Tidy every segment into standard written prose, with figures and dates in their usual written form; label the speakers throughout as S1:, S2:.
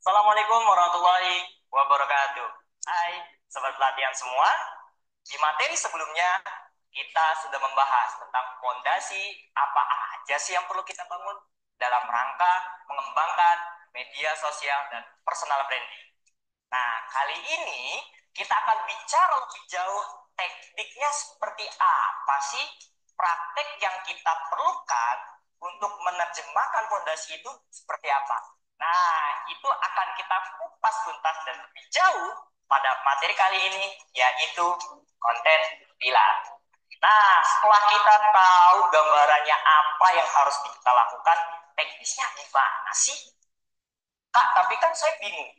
S1: Assalamualaikum warahmatullahi wabarakatuh. Hai, sobat pelatihan semua. Di materi sebelumnya, kita sudah membahas tentang fondasi apa aja sih yang perlu kita bangun dalam rangka mengembangkan media sosial dan personal branding. Nah, kali ini kita akan bicara lebih jauh tekniknya seperti apa sih praktek yang kita perlukan untuk menerjemahkan fondasi itu seperti apa. Nah, itu akan kita kupas tuntas dan lebih jauh pada materi kali ini, yaitu konten pilar. Nah, setelah kita tahu gambarannya apa yang harus kita lakukan, teknisnya gimana sih? Kak, tapi kan saya bingung.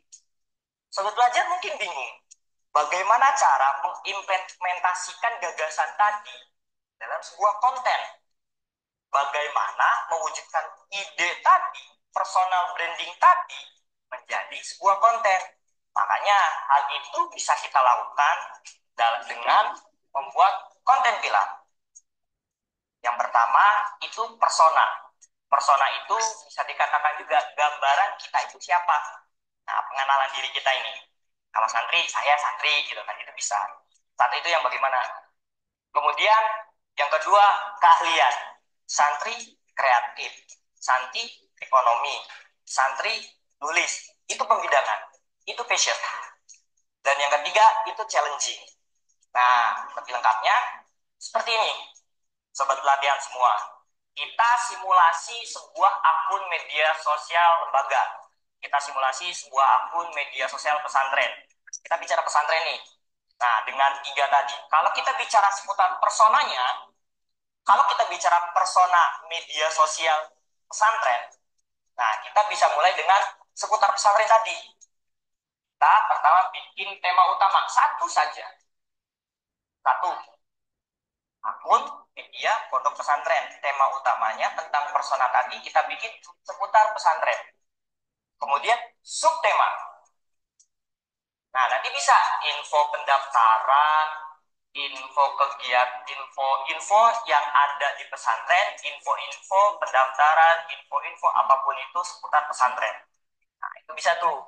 S1: Sobat pelajar mungkin bingung. Bagaimana cara mengimplementasikan gagasan tadi dalam sebuah konten? Bagaimana mewujudkan ide tadi, personal branding tadi, menjadi sebuah konten? Makanya hal itu bisa kita lakukan dengan membuat konten pilar. Yang pertama itu persona. Persona itu bisa dikatakan juga gambaran kita itu siapa. Nah, pengenalan diri kita ini. Kalau santri, saya santri gitu kan, itu bisa. Satu itu yang bagaimana. Kemudian yang kedua, keahlian. Santri kreatif, santri ekonomi, santri nulis. Itu pembidangan, itu passion. Dan yang ketiga, itu challenging. Nah, lebih lengkapnya seperti ini. Sobat pelatihan semua, kita simulasi sebuah akun media sosial lembaga. Kita simulasi sebuah akun media sosial pesantren. Kita bicara pesantren nih. Nah, dengan tiga tadi. Kalau kita bicara seputar personanya, kalau kita bicara persona media sosial pesantren, nah kita bisa mulai dengan seputar pesantren tadi. Kita pertama bikin tema utama. Satu saja. Satu. Akun media pondok pesantren. Tema utamanya tentang persona tadi kita bikin seputar pesantren. Kemudian subtema. Nah, nanti bisa info pendaftaran, info kegiatan, info yang ada di pesantren, info-info pendaftaran, info-info apapun itu seputar pesantren. Nah, itu bisa tuh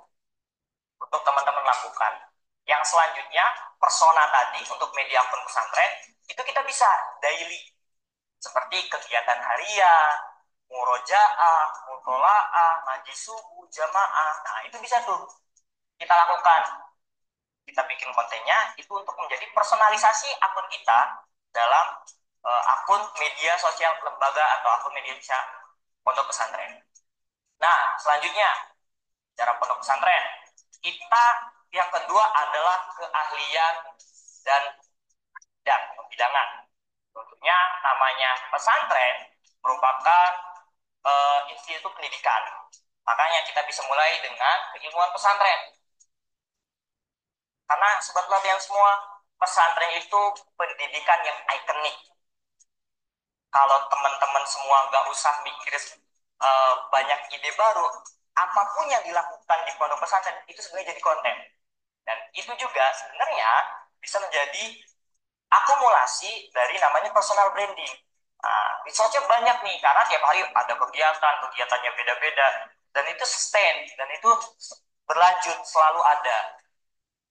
S1: untuk teman-teman lakukan. Yang selanjutnya, persona tadi untuk media akun pesantren, itu kita bisa daily. Seperti kegiatan harian, murojaah, mutolaah, ngaji subuh, jamaah. Nah, itu bisa tuh kita lakukan. Kita bikin kontennya itu untuk menjadi personalisasi akun kita dalam akun media sosial lembaga atau akun media pondok pesantren. Nah, selanjutnya cara pondok pesantren kita yang kedua adalah keahlian dan pembidangan. Tentunya namanya pesantren merupakan institut pendidikan. Makanya kita bisa mulai dengan keilmuan pesantren. Karena sobat pelatihan semua, pesantren itu pendidikan yang ikonik. Kalau teman-teman semua nggak usah mikir banyak ide baru, apapun yang dilakukan di pondok pesantren itu sebenarnya jadi konten. Dan itu juga sebenarnya bisa menjadi akumulasi dari namanya personal branding. Nah, resource-nya banyak nih, karena tiap hari ada kegiatan, kegiatannya beda-beda, dan itu sustain, dan itu berlanjut, selalu ada.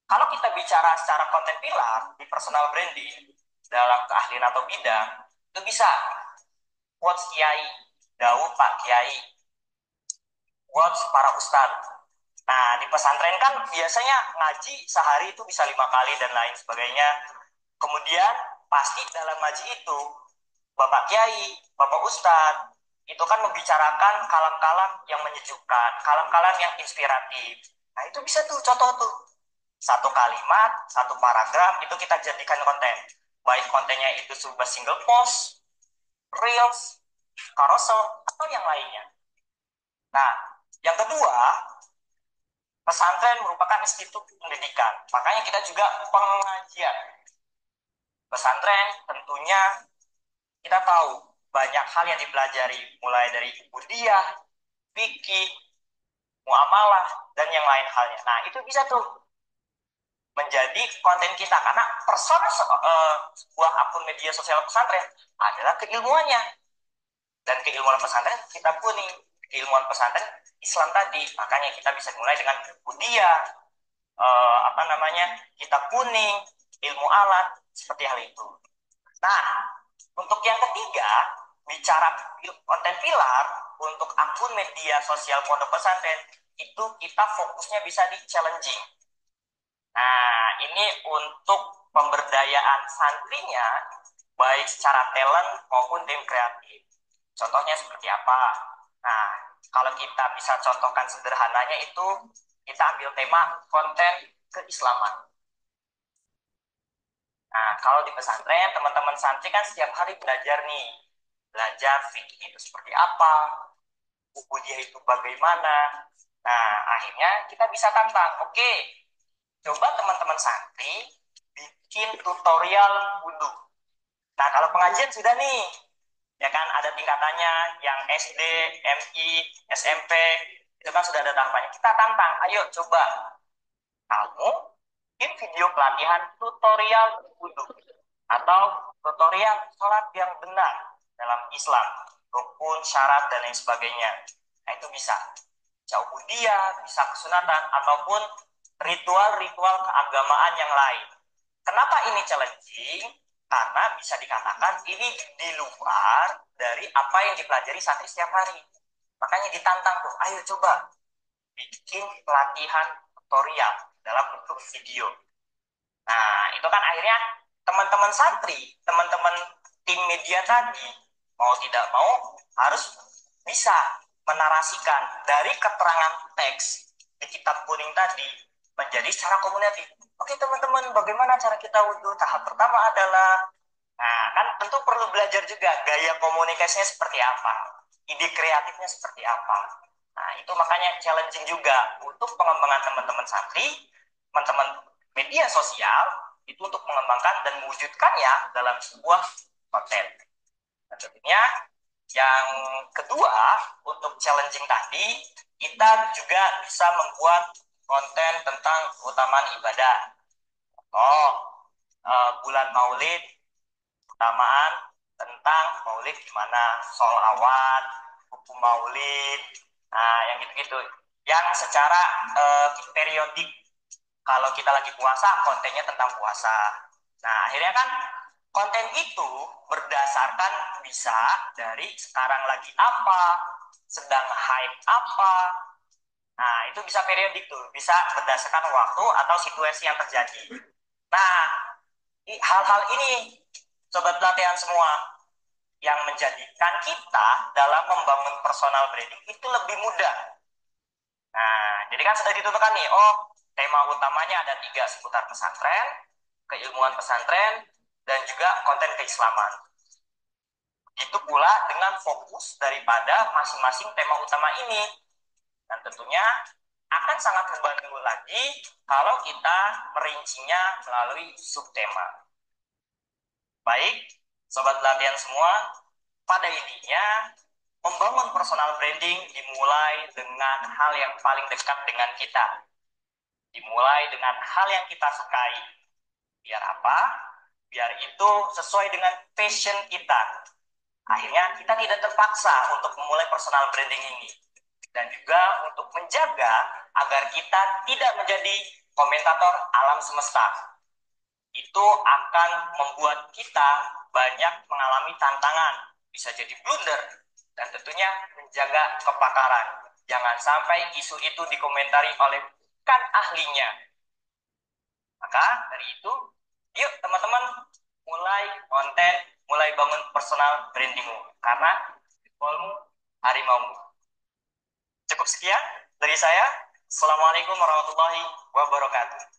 S1: Kalau kita bicara secara konten pilar di personal branding dalam keahlian atau bidang, itu bisa quotes kiai, dawuh Pak Kiai, quotes para ustadz. Nah, di pesantren kan biasanya ngaji sehari itu bisa 5 kali dan lain sebagainya. Kemudian pasti dalam ngaji itu Bapak Kiai, Bapak Ustadz itu kan membicarakan kalam-kalam yang menyejukkan, kalam-kalam yang inspiratif. Nah, itu bisa tuh contoh tuh. Satu kalimat, satu paragraf itu kita jadikan konten. Baik kontennya itu sebuah single post, reels, carousel, atau yang lainnya. Nah, yang kedua, pesantren merupakan institut pendidikan. Makanya kita juga pengajian. Pesantren tentunya kita tahu banyak hal yang dipelajari, mulai dari budiah, fikih, muamalah, dan yang lain halnya. Nah, itu bisa tuh menjadi konten kita karena persona sebuah akun media sosial pesantren adalah keilmuannya, dan keilmuan pesantren kita kuning. keilmuan pesantren Islam tadi. Makanya kita bisa mulai dengan Budia, apa namanya, kitab kuning, ilmu alat, seperti hal itu. Nah, untuk yang ketiga, bicara konten pilar untuk akun media sosial pondok pesantren, itu kita fokusnya bisa di challenging. Nah, ini untuk pemberdayaan santrinya, baik secara talent maupun tim kreatif. Contohnya seperti apa? Nah, kalau kita bisa contohkan sederhananya itu, kita ambil tema konten keislaman. Nah, kalau di pesantren, teman-teman santri kan setiap hari belajar nih. Belajar fikih itu seperti apa, ubudiyah itu bagaimana. Nah, akhirnya kita bisa tantang. Oke, coba teman-teman santri bikin tutorial wudhu. Nah, kalau pengajian sudah nih, ya kan ada tingkatannya yang SD, MI, SMP, itu kan sudah ada tahapannya. Kita tantang, ayo coba kamu bikin video pelatihan tutorial wudhu atau tutorial sholat yang benar dalam Islam, rukun, syarat, dan lain sebagainya. Nah, itu bisa jauh dia, bisa kesunatan, ataupun ritual-ritual keagamaan yang lain. Kenapa ini challenging? Karena bisa dikatakan ini di luar dari apa yang dipelajari santri setiap hari. Makanya ditantang tuh, ayo coba bikin pelatihan tutorial dalam bentuk video. Nah, itu kan akhirnya teman-teman santri, teman-teman tim media tadi, mau tidak mau harus bisa menarasikan dari keterangan teks di kitab kuning tadi menjadi secara komunikatif. Oke teman-teman, bagaimana cara kita wudhu? Tahap pertama adalah, nah kan tentu perlu belajar juga gaya komunikasinya seperti apa, ide kreatifnya seperti apa. Nah itu makanya challenging juga untuk pengembangan teman-teman santri, teman-teman media sosial, itu untuk mengembangkan dan mewujudkannya dalam sebuah konten. Dan tentunya yang kedua, untuk challenging tadi, kita juga bisa membuat konten tentang keutamaan ibadah. Oh, bulan Maulid, keutamaan tentang Maulid gimana, sholawat, hukum Maulid, nah yang gitu-gitu. Yang secara periodik, kalau kita lagi puasa, kontennya tentang puasa. Nah, akhirnya kan konten itu berdasarkan bisa dari sekarang lagi apa, sedang hype apa. Nah, itu bisa periodik tuh, bisa berdasarkan waktu atau situasi yang terjadi. Nah, hal-hal ini, sobat pelatihan semua, yang menjadikan kita dalam membangun personal branding itu lebih mudah. Nah, jadi kan sudah ditentukan nih, oh tema utamanya ada 3 seputar pesantren, keilmuan pesantren, dan juga konten keislaman. Itu pula dengan fokus daripada masing-masing tema utama ini. Dan tentunya akan sangat membantu lagi kalau kita merincinya melalui subtema. Baik, sobat latihan semua, pada intinya membangun personal branding dimulai dengan hal yang paling dekat dengan kita. Dimulai dengan hal yang kita sukai. Biar apa? Biar itu sesuai dengan passion kita. Akhirnya kita tidak terpaksa untuk memulai personal branding ini. Dan juga untuk menjaga agar kita tidak menjadi komentator alam semesta. Itu akan membuat kita banyak mengalami tantangan. Bisa jadi blunder. Dan tentunya menjaga kepakaran. Jangan sampai isu itu dikomentari oleh bukan ahlinya. Maka dari itu, yuk teman-teman mulai konten, mulai bangun personal brandingmu. Karena goalmu harimaumu. Cukup sekian dari saya. Assalamualaikum warahmatullahi wabarakatuh.